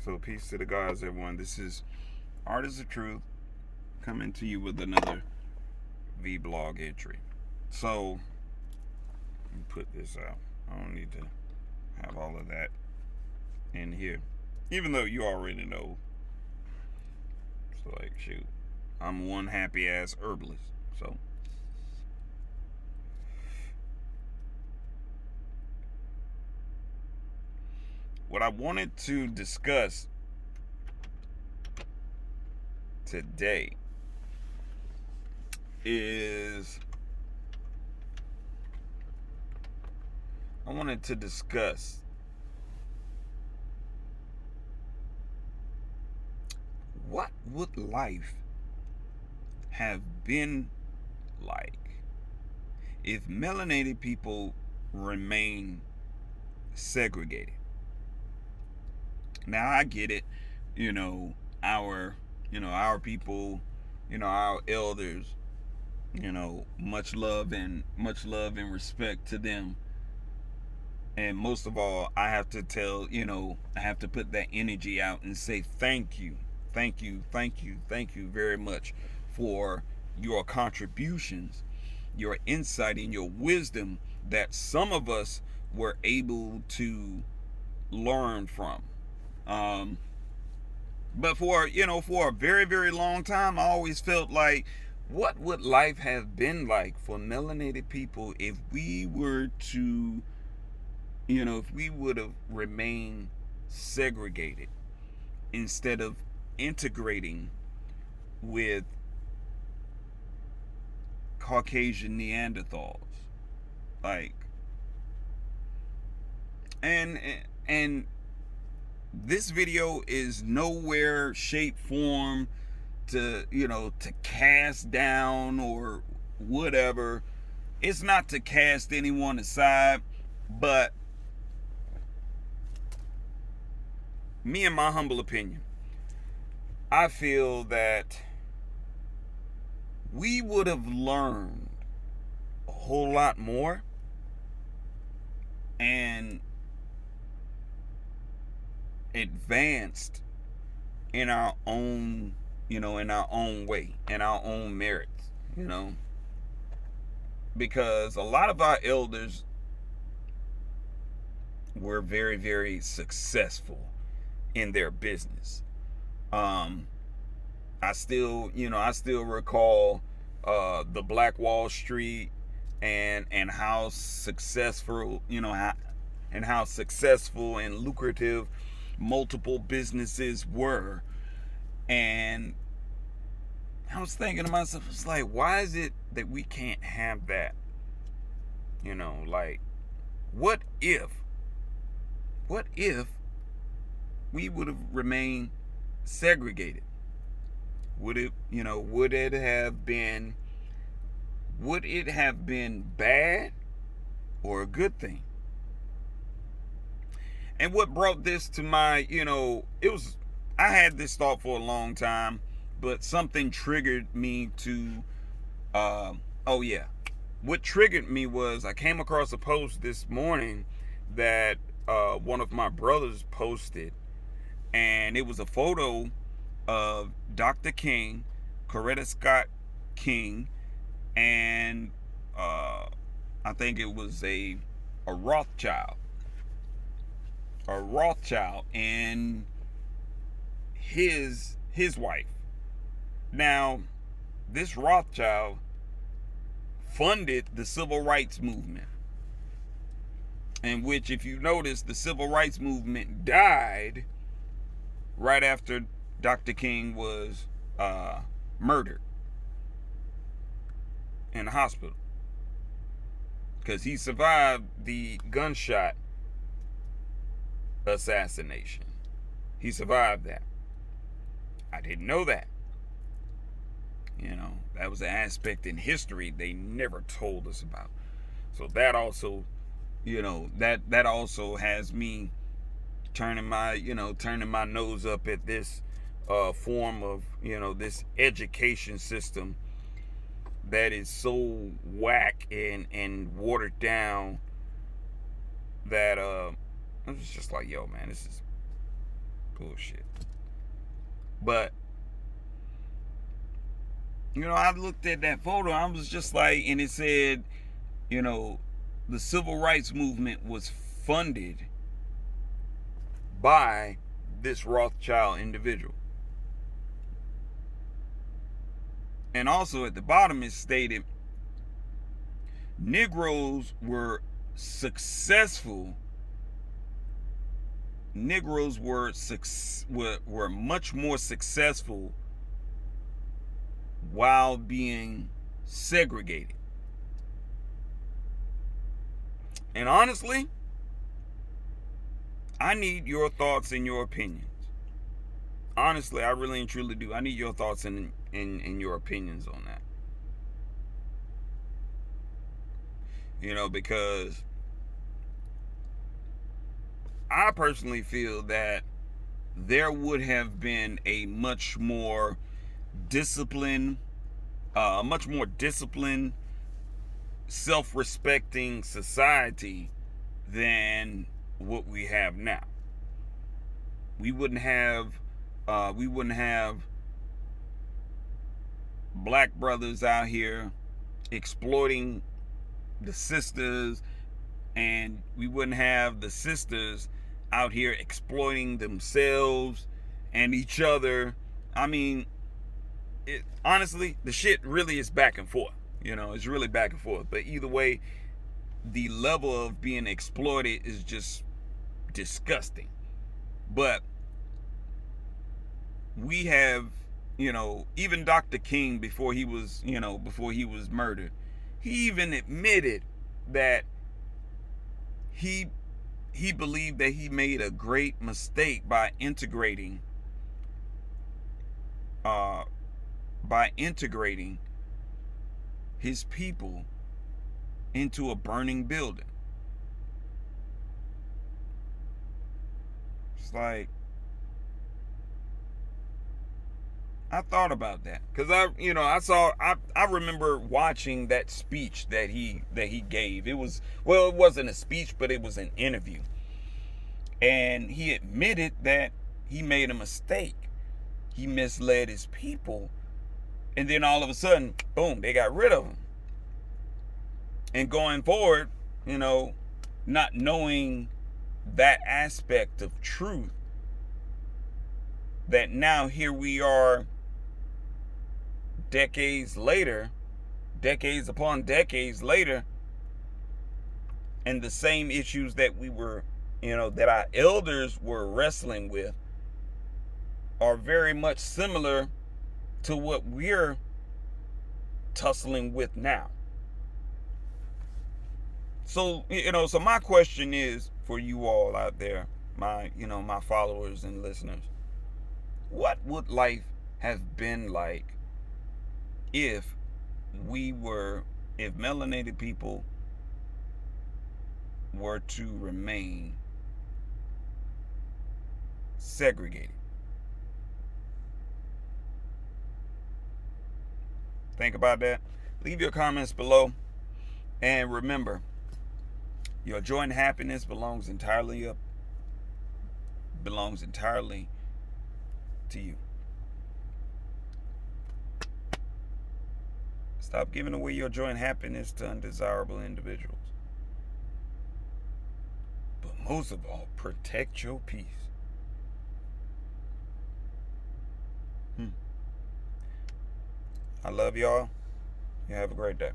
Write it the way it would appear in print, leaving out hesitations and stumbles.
So peace to the gods, everyone. This is Artists of Truth coming to you with another vlog entry. So let me put this out. I don't need to have all of that in here, even though you already know. So like, shoot, I'm one happy ass herbalist. So what I wanted to discuss today is I wanted to discuss what would life have been like if melanated people remain segregated. Now I get it, our our people, our elders, much love and respect to them. And most of all, I have to I have to put that energy out and say thank you, thank you, thank you, thank you very much for your contributions, your insight, and your wisdom that some of us were able to learn from. Um, but for a very, very long time, I always felt like, what would life have been like for melanated people if we were to, if we would have remained segregated instead of integrating with Caucasian Neanderthals, like, and this video is nowhere, shape, form to to cast down or whatever. It's not to cast anyone aside, but me, in my humble opinion, I feel that we would have learned a whole lot more and advanced in our own, in our own way, in our own merits, because a lot of our elders were very, very successful in their business. I still recall the Black Wall Street and how successful, and how successful and lucrative multiple businesses were. And I was thinking to myself, it's like, why is it that we can't have that? Like, what if we would have remained segregated? Would it have been bad or a good thing? And what brought this to my, I had this thought for a long time, but something triggered me to, what triggered me was I came across a post this morning that one of my brothers posted, and it was a photo of Dr. King, Coretta Scott King, and I think it was a Rothschild. A Rothschild and his wife. Now, this Rothschild funded the civil rights movement, in which, if you notice, the civil rights movement died right after Dr. King was murdered in the hospital, because he survived the gunshot assassination. He survived that. I didn't know that. That was an aspect in history they never told us about. So that also, that also has me turning my nose up at this form of, this education system that is so whack and watered down that I was just like, yo, man, this is Bullshit. But, I looked at that photo. I was just like, and it said, the civil rights movement was funded by this Rothschild individual. And also at the bottom it stated Negroes were successful. Negroes were much more successful while being segregated. And honestly, I need your thoughts and your opinions. Honestly, I really and truly do. I need your thoughts and your opinions on that. Because I personally feel that there would have been a much more disciplined, self-respecting society than what we have now. We wouldn't have black brothers out here exploiting the sisters, and we wouldn't have the sisters out here exploiting themselves and each other. I mean, honestly, the shit really is back and forth. It's really back and forth. But either way, the level of being exploited is just disgusting. But we have, even Dr. King, before he was murdered, he even admitted that he believed that he made a great mistake by integrating his people into a burning building. It's like, I thought about that because I remember watching that speech that he gave. It wasn't a speech, but it was an interview, and he admitted that he made a mistake. He misled his people, and then all of a sudden, boom, they got rid of him. And going forward, not knowing that aspect of truth, that now here we are decades upon decades later, and the same issues that we were, that our elders were wrestling with are very much similar to what we're tussling with now. So, so my question is for you all out there, my followers and listeners, what would life have been like if melanated people were to remain segregated? Think about that. Leave your comments below. And remember, your joy and happiness belongs entirely to you. Stop giving away your joy and happiness to undesirable individuals. But most of all, protect your peace. I love y'all. You have a great day.